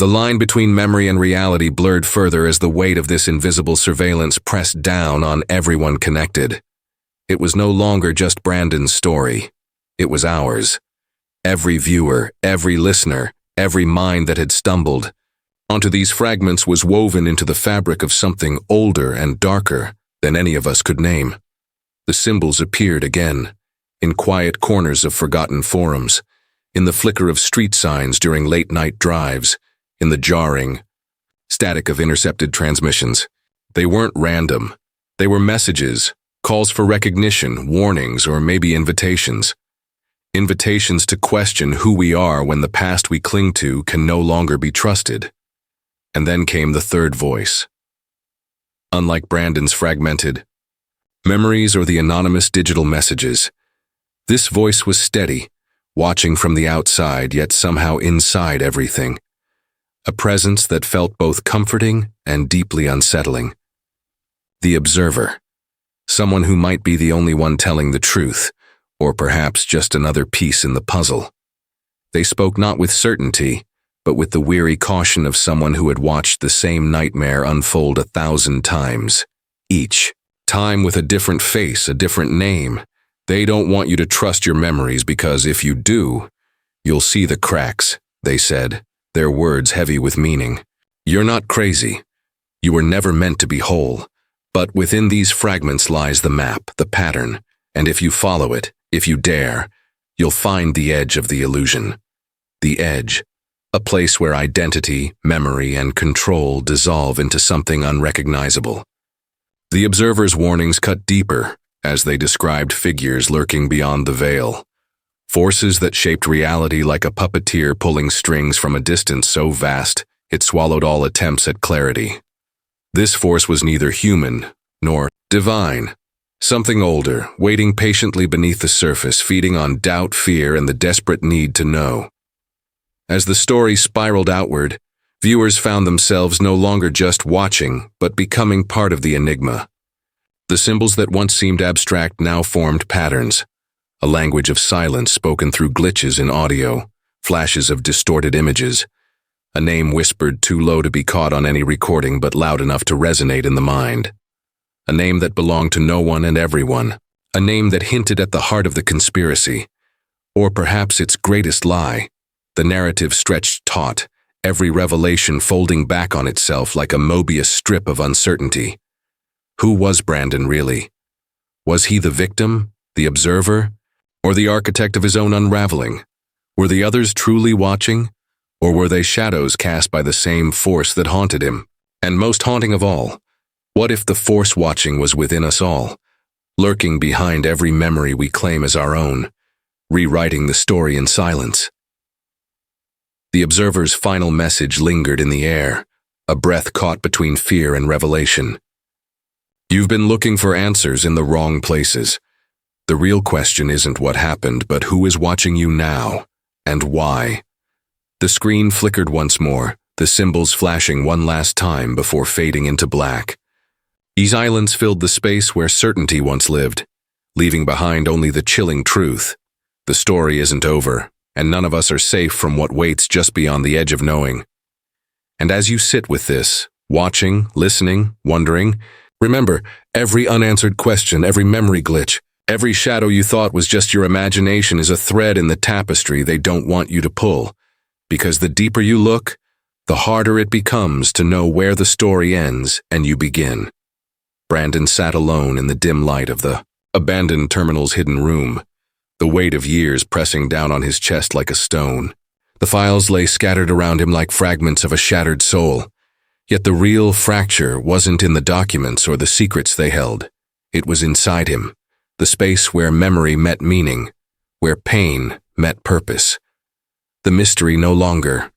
The line between memory and reality blurred further as the weight of this invisible surveillance pressed down on everyone connected. It was no longer just Brandon's story. It was ours. Every viewer, every listener, every mind that had stumbled onto these fragments was woven into the fabric of something older and darker than any of us could name. The symbols appeared again, in quiet corners of forgotten forums, in the flicker of street signs during late-night drives, in the jarring static of intercepted transmissions. They weren't random. They were messages, calls for recognition, warnings, or maybe invitations. Invitations to question who we are when the past we cling to can no longer be trusted. And then came the third voice. Unlike Brandon's fragmented memories or the anonymous digital messages, this voice was steady, watching from the outside yet somehow inside everything. A presence that felt both comforting and deeply unsettling. The observer. Someone who might be the only one telling the truth, or perhaps just another piece in the puzzle. They spoke not with certainty, but with the weary caution of someone who had watched the same nightmare unfold 1,000 times, each time with a different face, a different name. They don't want you to trust your memories because if you do, you'll see the cracks, they said, their words heavy with meaning. You're not crazy. You were never meant to be whole. But within these fragments lies the map, the pattern, and if you follow it, if you dare, you'll find the edge of the illusion. The edge. A place where identity, memory, and control dissolve into something unrecognizable. The observer's warnings cut deeper as they described figures lurking beyond the veil. Forces that shaped reality like a puppeteer pulling strings from a distance so vast it swallowed all attempts at clarity. This force was neither human nor divine. Something older, waiting patiently beneath the surface, feeding on doubt, fear, and the desperate need to know. As the story spiraled outward, viewers found themselves no longer just watching, but becoming part of the enigma. The symbols that once seemed abstract now formed patterns, a language of silence spoken through glitches in audio, flashes of distorted images, a name whispered too low to be caught on any recording but loud enough to resonate in the mind. A name that belonged to no one and everyone, a name that hinted at the heart of the conspiracy, or perhaps its greatest lie. The narrative stretched taut, every revelation folding back on itself like a Mobius strip of uncertainty. Who was Brandon really? Was he the victim, the observer, or the architect of his own unraveling? Were the others truly watching, or were they shadows cast by the same force that haunted him? And most haunting of all, what if the force watching was within us all, lurking behind every memory we claim as our own, rewriting the story in silence? The observer's final message lingered in the air, a breath caught between fear and revelation. You've been looking for answers in the wrong places. The real question isn't what happened, but who is watching you now, and why? The screen flickered once more, the symbols flashing one last time before fading into black. Silence filled the space where certainty once lived, leaving behind only the chilling truth. The story isn't over, and none of us are safe from what waits just beyond the edge of knowing. And as you sit with this, watching, listening, wondering, remember, every unanswered question, every memory glitch, every shadow you thought was just your imagination is a thread in the tapestry they don't want you to pull. Because the deeper you look, the harder it becomes to know where the story ends and you begin. Brandon sat alone in the dim light of the abandoned terminal's hidden room, the weight of years pressing down on his chest like a stone. The files lay scattered around him like fragments of a shattered soul. Yet the real fracture wasn't in the documents or the secrets they held. It was inside him, the space where memory met meaning, where pain met purpose. The mystery no longer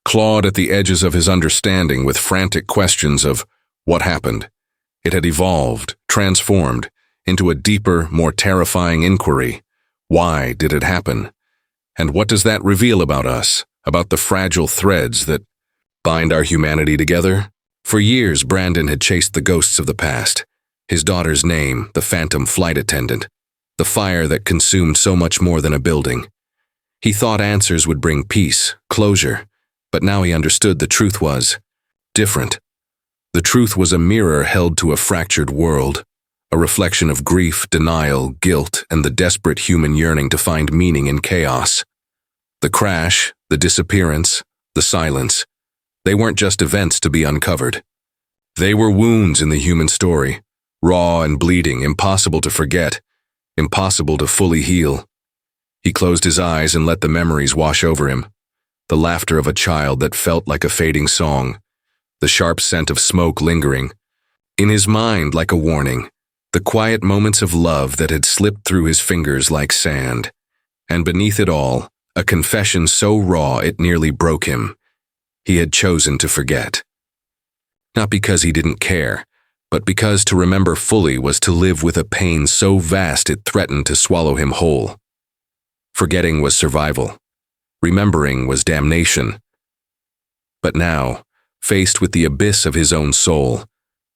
clawed at the edges of his understanding with frantic questions of what happened. It had evolved, transformed, into a deeper, more terrifying inquiry. Why did it happen? And what does that reveal about us, about the fragile threads that bind our humanity together? For years, Brandon had chased the ghosts of the past. His daughter's name, the phantom flight attendant, the fire that consumed so much more than a building. He thought answers would bring peace, closure, But now he understood the truth was different. The truth was a mirror held to a fractured world, a reflection of grief, denial, guilt, and the desperate human yearning to find meaning in chaos. The crash, the disappearance, the silence, they weren't just events to be uncovered. They were wounds in the human story, raw and bleeding, impossible to forget, impossible to fully heal. He closed his eyes and let the memories wash over him. The laughter of a child that felt like a fading song, the sharp scent of smoke lingering. In his mind, like a warning, the quiet moments of love that had slipped through his fingers like sand. And beneath it all, a confession so raw it nearly broke him. He had chosen to forget. Not because he didn't care, but because to remember fully was to live with a pain so vast it threatened to swallow him whole. Forgetting was survival. Remembering was damnation. But now, faced with the abyss of his own soul,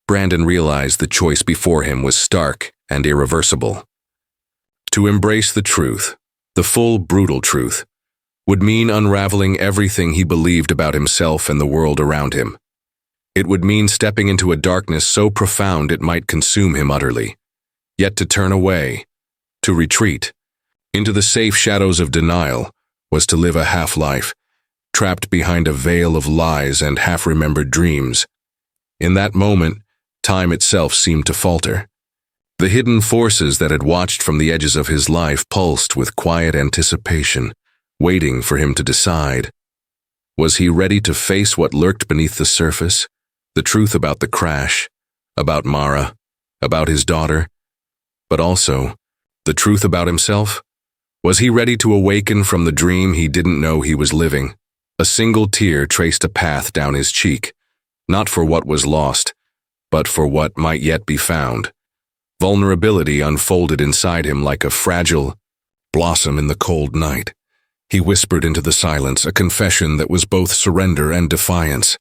Brandon realized the choice before him was stark and irreversible. To embrace the truth, the full, brutal truth, would mean unraveling everything he believed about himself and the world around him. It would mean stepping into a darkness so profound it might consume him utterly. Yet to turn away, to retreat, into the safe shadows of denial, was to live a half-life, trapped behind a veil of lies and half-remembered dreams. In that moment, time itself seemed to falter. The hidden forces that had watched from the edges of his life pulsed with quiet anticipation, waiting for him to decide. Was he ready to face what lurked beneath the surface? The truth about the crash, about Mara, about his daughter, but also the truth about himself? Was he ready to awaken from the dream he didn't know he was living? A single tear traced a path down his cheek, not for what was lost, but for what might yet be found. Vulnerability unfolded inside him like a fragile blossom in the cold night. He whispered into the silence, a confession that was both surrender and defiance.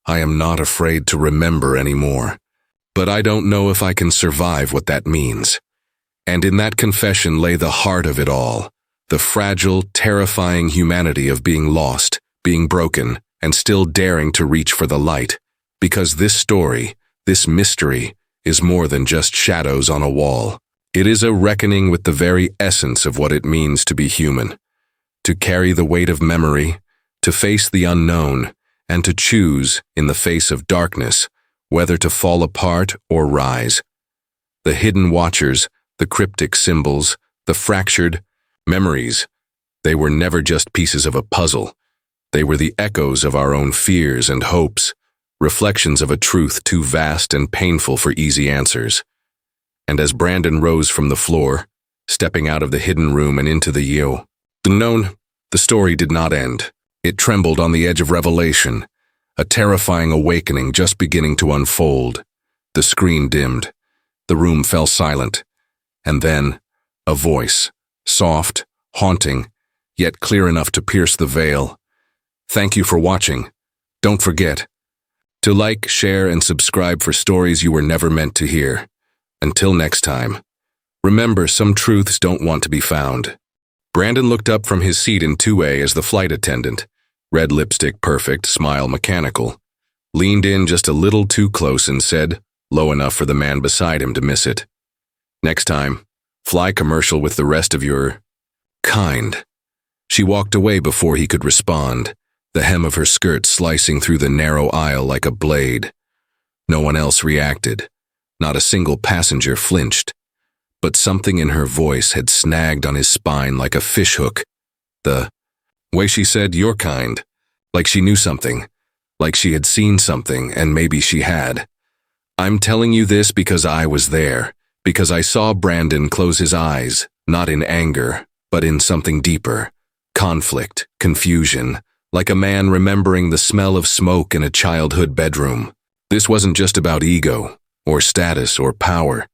I am not afraid to remember anymore, but I don't know if I can survive what that means. And in that confession lay the heart of it all, the fragile, terrifying humanity of being lost, being broken, and still daring to reach for the light. Because this story, this mystery, is more than just shadows on a wall. It is a reckoning with the very essence of what it means to be human, to carry the weight of memory, to face the unknown, and to choose, in the face of darkness, whether to fall apart or rise. The hidden watchers, the cryptic symbols, the fractured memories, they were never just pieces of a puzzle. They were the echoes of our own fears and hopes, reflections of a truth too vast and painful for easy answers. And as Brandon rose from the floor, stepping out of the hidden room and into the unknown, the story did not end. It trembled on the edge of revelation, a terrifying awakening just beginning to unfold. The screen dimmed. The room fell silent. And then, a voice, soft, haunting, yet clear enough to pierce the veil. Thank you for watching. Don't forget to like, share, and subscribe for stories you were never meant to hear. Until next time, remember, some truths don't want to be found. Brandon looked up from his seat in 2A as the flight attendant, red lipstick perfect, smile mechanical, leaned in just a little too close and said, low enough for the man beside him to miss it, "Next time, fly commercial with the rest of your kind." She walked away before he could respond, the hem of her skirt slicing through the narrow aisle like a blade. No one else reacted. Not a single passenger flinched. But something in her voice had snagged on his spine like a fishhook. The way she said, "your kind," like she knew something, like she had seen something, and maybe she had. I'm telling you this because I was there, because I saw Brandon close his eyes, not in anger, but in something deeper. Conflict, confusion, like a man remembering the smell of smoke in a childhood bedroom. This wasn't just about ego, or status, or power.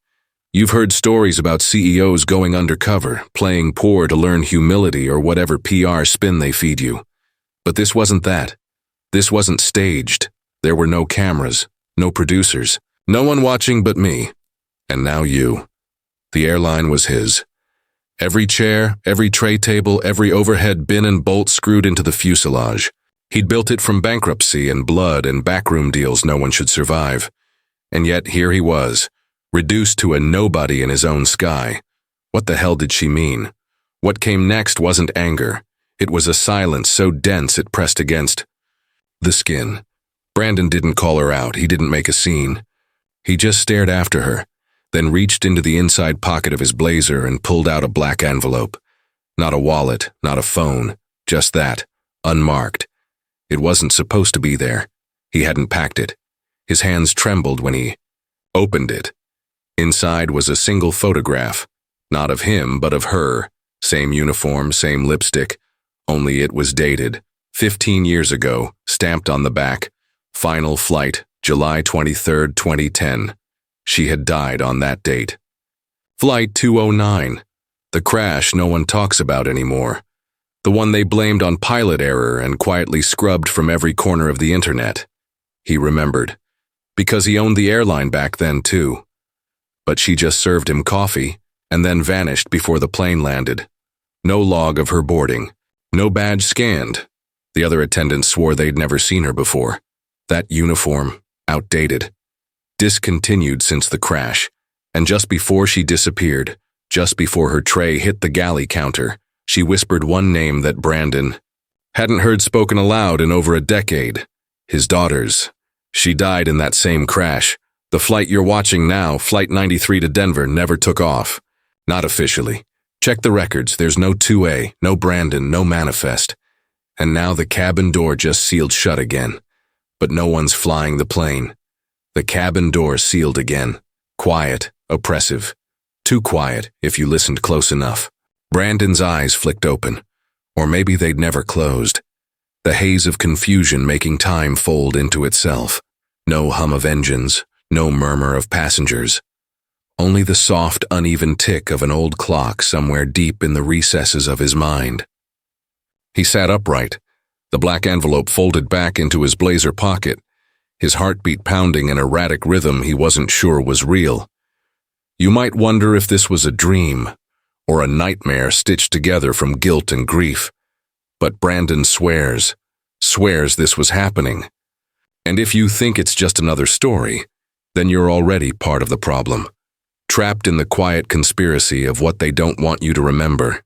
You've heard stories about CEOs going undercover, playing poor to learn humility or whatever PR spin they feed you. But this wasn't that. This wasn't staged. There were no cameras, no producers, no one watching but me. And now you. The airline was his. Every chair, every tray table, every overhead bin and bolt screwed into the fuselage. He'd built it from bankruptcy and blood and backroom deals no one should survive. And yet here he was, reduced to a nobody in his own sky. What the hell did she mean? What came next wasn't anger. It was a silence so dense it pressed against the skin. Brandon didn't call her out. He didn't make a scene. He just stared after her, then reached into the inside pocket of his blazer and pulled out a black envelope. Not a wallet, not a phone, just that, unmarked. It wasn't supposed to be there. He hadn't packed it. His hands trembled when he opened it. Inside was a single photograph, not of him, but of her. Same uniform, same lipstick, only it was dated. 15 years ago, stamped on the back. Final flight, July 23, 2010. She had died on that date. Flight 209. The crash no one talks about anymore. The one they blamed on pilot error and quietly scrubbed from every corner of the internet. He remembered. Because he owned the airline back then, too. But she just served him coffee and then vanished before the plane landed. No log of her boarding. No badge scanned. The other attendants swore they'd never seen her before. That uniform, outdated. Discontinued since the crash. And just before she disappeared, just before her tray hit the galley counter, she whispered one name that Brandon hadn't heard spoken aloud in over a decade. His daughter's. She died in that same crash. The flight you're watching now, Flight 93 to Denver, never took off. Not officially. Check the records, there's no 2A, no Brandon, no manifest. And now the cabin door just sealed shut again. But no one's flying the plane. The cabin door sealed again. Quiet, oppressive. Too quiet, if you listened close enough. Brandon's eyes flicked open. Or maybe they'd never closed. The haze of confusion making time fold into itself. No hum of engines, no murmur of passengers. Only the soft, uneven tick of an old clock somewhere deep in the recesses of his mind. He sat upright, the black envelope folded back into his blazer pocket, his heartbeat pounding an erratic rhythm he wasn't sure was real. You might wonder if this was a dream, or a nightmare stitched together from guilt and grief. But Brandon swears this was happening. And if you think it's just another story, then you're already part of the problem. Trapped in the quiet conspiracy of what they don't want you to remember.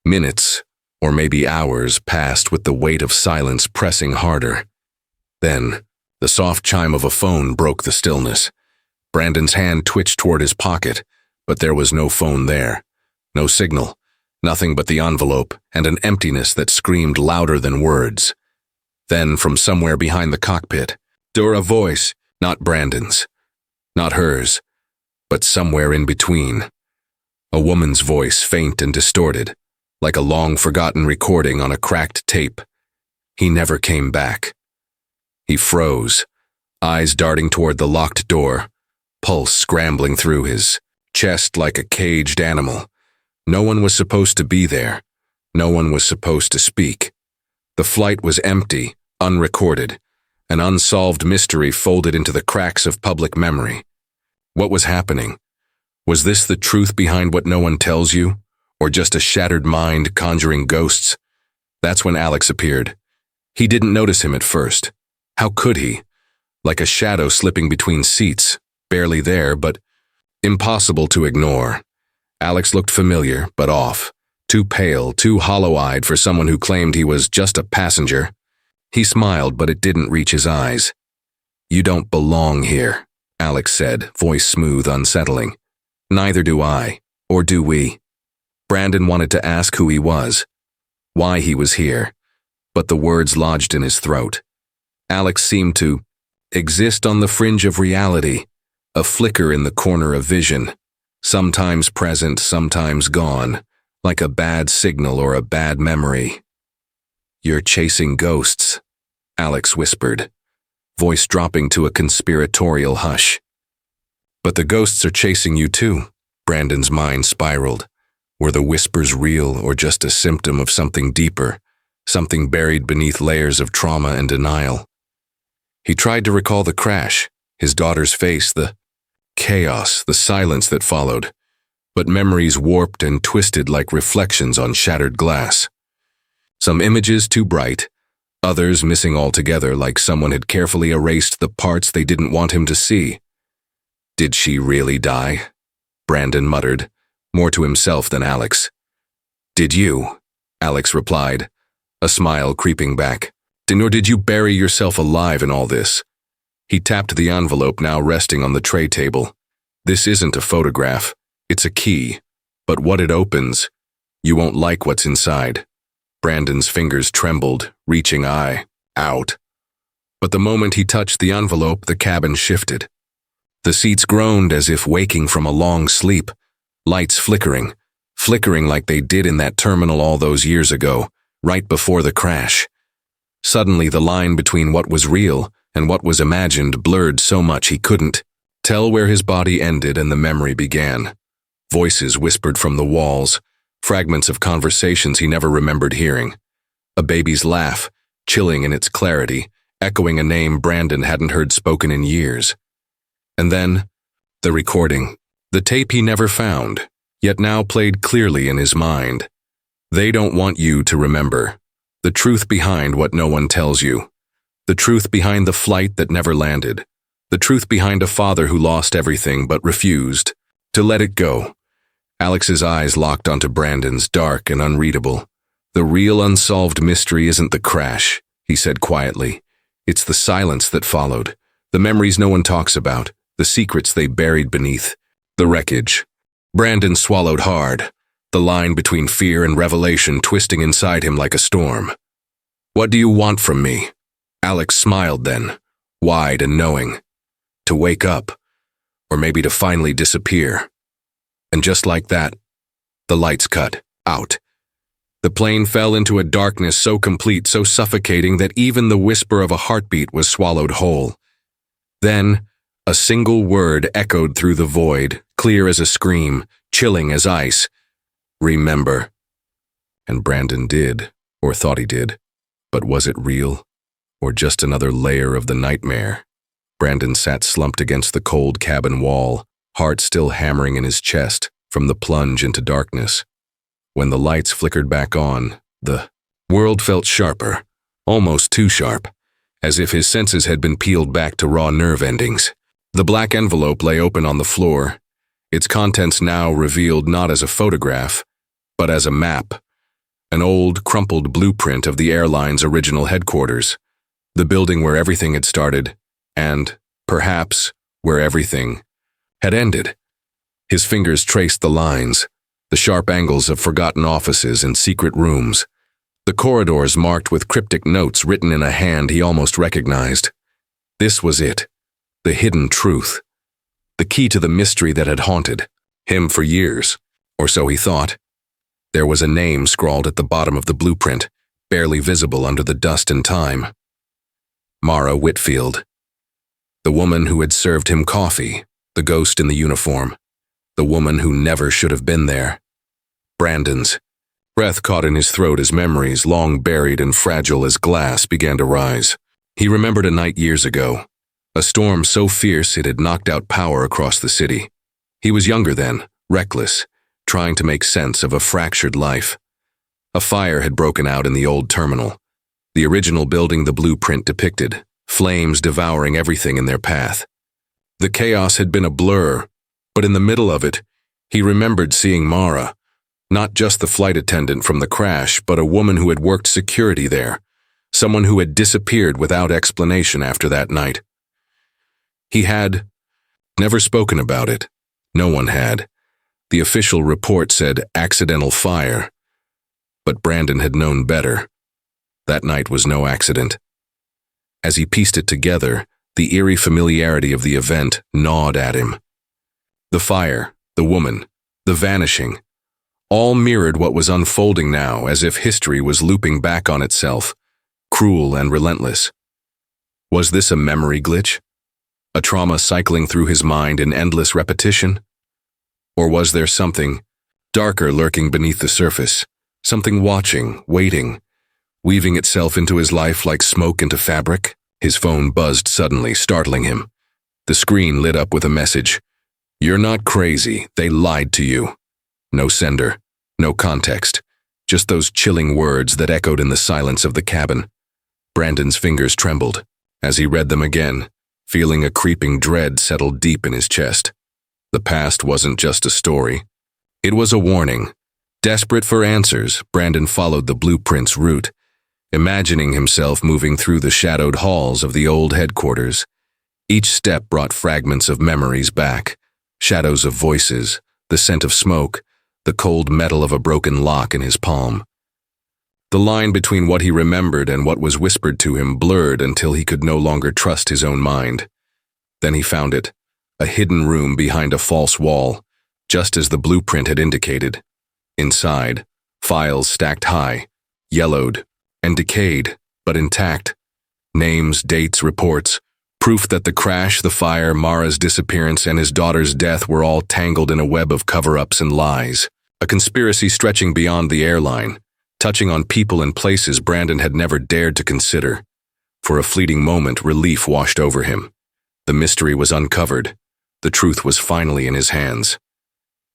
Minutes, or maybe hours, passed with the weight of silence pressing harder. Then, the soft chime of a phone broke the stillness. Brandon's hand twitched toward his pocket, but there was no phone there. No signal, nothing but the envelope and an emptiness that screamed louder than words. Then, from somewhere behind the cockpit, a voice, not Brandon's, not hers, but somewhere in between. A woman's voice, faint and distorted, like a long-forgotten recording on a cracked tape. He never came back. He froze, eyes darting toward the locked door, pulse scrambling through his chest like a caged animal. No one was supposed to be there. No one was supposed to speak. The flight was empty, unrecorded, an unsolved mystery folded into the cracks of public memory. What was happening? Was this the truth behind what no one tells you? Or just a shattered mind conjuring ghosts? That's when Alex appeared. He didn't notice him at first. How could he? Like a shadow slipping between seats, barely there, but impossible to ignore. Alex looked familiar, but off. Too pale, too hollow-eyed for someone who claimed he was just a passenger. He smiled, but it didn't reach his eyes. "You don't belong here," Alex said, voice smooth, unsettling. "Neither do I, or do we." Brandon wanted to ask who he was, why he was here, but the words lodged in his throat. Alex seemed to exist on the fringe of reality, a flicker in the corner of vision, sometimes present, sometimes gone, like a bad signal or a bad memory. "You're chasing ghosts," Alex whispered, voice dropping to a conspiratorial hush. "But the ghosts are chasing you too," Brandon's mind spiraled. Were the whispers real or just a symptom of something deeper, something buried beneath layers of trauma and denial? He tried to recall the crash, his daughter's face, the chaos, the silence that followed, but memories warped and twisted like reflections on shattered glass. Some images too bright, Others missing altogether, like someone had carefully erased the parts they didn't want him to see. Did she really die? Brandon muttered, more to himself than Alex. Did you? Alex replied, a smile creeping back. Or did you bury yourself alive in all this? He tapped the envelope now resting on the tray table. This isn't a photograph. It's a key. But what it opens, you won't like what's inside. Brandon's fingers trembled, reaching out. But the moment he touched the envelope, the cabin shifted. The seats groaned as if waking from a long sleep, lights flickering like they did in that terminal all those years ago, right before the crash. Suddenly the line between what was real and what was imagined blurred so much he couldn't tell where his body ended and the memory began. Voices whispered from the walls, fragments of conversations he never remembered hearing. A baby's laugh, chilling in its clarity, echoing a name Brandon hadn't heard spoken in years. And then, the recording, the tape he never found, yet now played clearly in his mind. They don't want you to remember. The truth behind what no one tells you. The truth behind the flight that never landed. The truth behind a father who lost everything but refused to let it go. Alex's eyes locked onto Brandon's, dark and unreadable. The real unsolved mystery isn't the crash, he said quietly. It's the silence that followed, the memories no one talks about, the secrets they buried beneath, the wreckage. Brandon swallowed hard, the line between fear and revelation twisting inside him like a storm. What do you want from me? Alex smiled then, wide and knowing. To wake up, or maybe to finally disappear. And just like that, the lights cut out. The plane fell into a darkness so complete, so suffocating that even the whisper of a heartbeat was swallowed whole. Then, a single word echoed through the void, clear as a scream, chilling as ice. Remember. And Brandon did, or thought he did. But was it real, or just another layer of the nightmare? Brandon sat slumped against the cold cabin wall, heart still hammering in his chest from the plunge into darkness. When the lights flickered back on, the world felt sharper, almost too sharp, as if his senses had been peeled back to raw nerve endings. The black envelope lay open on the floor, its contents now revealed not as a photograph, but as a map, an old, crumpled blueprint of the airline's original headquarters, the building where everything had started, and, perhaps, where everything had ended. His fingers traced the lines, the sharp angles of forgotten offices and secret rooms, the corridors marked with cryptic notes written in a hand he almost recognized. This was it, the hidden truth, the key to the mystery that had haunted him for years, or so he thought. There was a name scrawled at the bottom of the blueprint, barely visible under the dust and time. Mara Whitfield. The woman who had served him coffee, the ghost in the uniform, the woman who never should have been there. Brandon's breath caught in his throat as memories, long buried and fragile as glass, began to rise. He remembered a night years ago, a storm so fierce it had knocked out power across the city. He was younger then, reckless, trying to make sense of a fractured life. A fire had broken out in the old terminal, the original building the blueprint depicted, flames devouring everything in their path. The chaos had been a blur, but in the middle of it, he remembered seeing Mara, not just the flight attendant from the crash, but a woman who had worked security there, someone who had disappeared without explanation after that night. He had never spoken about it. No one had. The official report said accidental fire, but Brandon had known better. That night was no accident. As he pieced it together, the eerie familiarity of the event gnawed at him. The fire, the woman, the vanishing, all mirrored what was unfolding now, as if history was looping back on itself, cruel and relentless. Was this a memory glitch? A trauma cycling through his mind in endless repetition? Or was there something darker lurking beneath the surface, something watching, waiting, weaving itself into his life like smoke into fabric? His phone buzzed suddenly, startling him. The screen lit up with a message. "You're not crazy, they lied to you." No sender, no context, just those chilling words that echoed in the silence of the cabin. Brandon's fingers trembled as he read them again, feeling a creeping dread settle deep in his chest. The past wasn't just a story. It was a warning. Desperate for answers, Brandon followed the blueprint's route, imagining himself moving through the shadowed halls of the old headquarters. Each step brought fragments of memories back, shadows of voices, the scent of smoke, the cold metal of a broken lock in his palm. The line between what he remembered and what was whispered to him blurred until he could no longer trust his own mind. Then he found it, a hidden room behind a false wall, just as the blueprint had indicated. Inside, files stacked high, yellowed, and decayed, but intact. Names, dates, reports, proof that the crash, the fire, Mara's disappearance, and his daughter's death were all tangled in a web of cover-ups and lies. A conspiracy stretching beyond the airline, touching on people and places Brandon had never dared to consider. For a fleeting moment, relief washed over him. The mystery was uncovered. The truth was finally in his hands.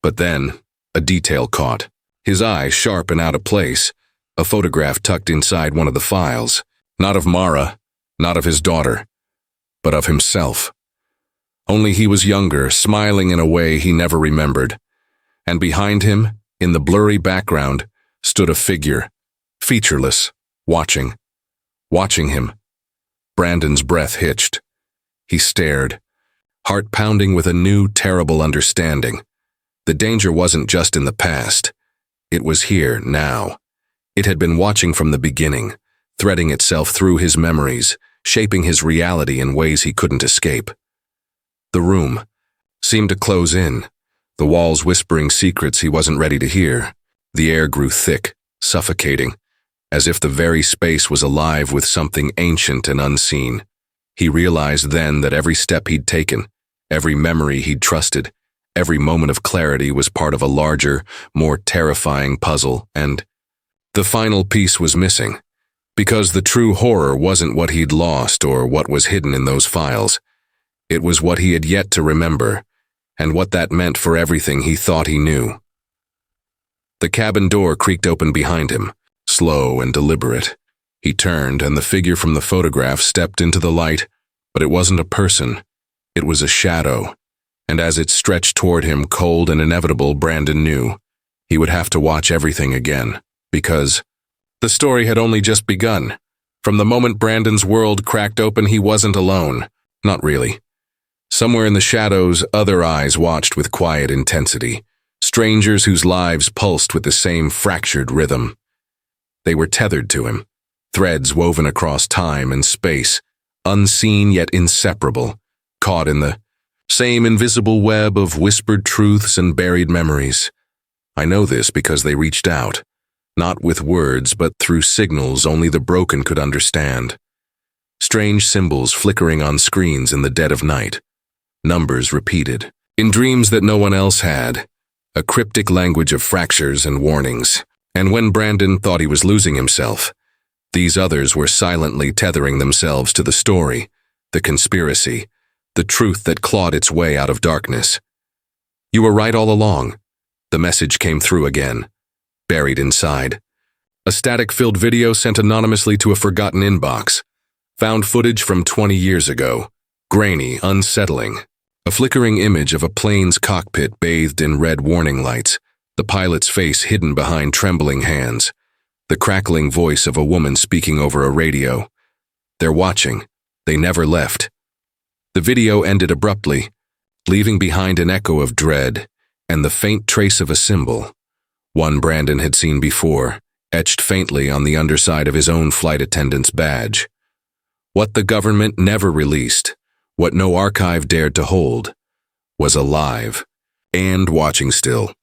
But then, a detail caught. His eye sharp and out of place. A photograph tucked inside one of the files. Not of Mara, not of his daughter, but of himself. Only he was younger, smiling in a way he never remembered. And behind him, in the blurry background, stood a figure, featureless, watching him. Brandon's breath hitched. He stared, heart pounding with a new, terrible understanding. The danger wasn't just in the past. It was here, now. It had been watching from the beginning, threading itself through his memories, shaping his reality in ways he couldn't escape. The room seemed to close in, the walls whispering secrets he wasn't ready to hear. The air grew thick, suffocating, as if the very space was alive with something ancient and unseen. He realized then that every step he'd taken, every memory he'd trusted, every moment of clarity was part of a larger, more terrifying puzzle, and the final piece was missing. Because the true horror wasn't what he'd lost or what was hidden in those files. It was what he had yet to remember, and what that meant for everything he thought he knew. The cabin door creaked open behind him, slow and deliberate. He turned, and the figure from the photograph stepped into the light, but it wasn't a person. It was a shadow, and as it stretched toward him, cold and inevitable, Brandon knew he would have to watch everything again, because the story had only just begun. From the moment Brandon's world cracked open, he wasn't alone. Not really. Somewhere in the shadows, other eyes watched with quiet intensity. Strangers whose lives pulsed with the same fractured rhythm. They were tethered to him, threads woven across time and space, unseen yet inseparable, caught in the same invisible web of whispered truths and buried memories. I know this because they reached out, not with words but through signals only the broken could understand. Strange symbols flickering on screens in the dead of night. Numbers repeated, in dreams that no one else had. A cryptic language of fractures and warnings. And when Brandon thought he was losing himself, these others were silently tethering themselves to the story, the conspiracy, the truth that clawed its way out of darkness. You were right all along. The message came through again, buried inside. A static-filled video sent anonymously to a forgotten inbox. Found footage from 20 years ago. Grainy, unsettling. A flickering image of a plane's cockpit bathed in red warning lights, the pilot's face hidden behind trembling hands, the crackling voice of a woman speaking over a radio. They're watching. They never left. The video ended abruptly, leaving behind an echo of dread and the faint trace of a symbol, one Brandon had seen before, etched faintly on the underside of his own flight attendant's badge. What the government never released, what no archive dared to hold, was alive and watching still.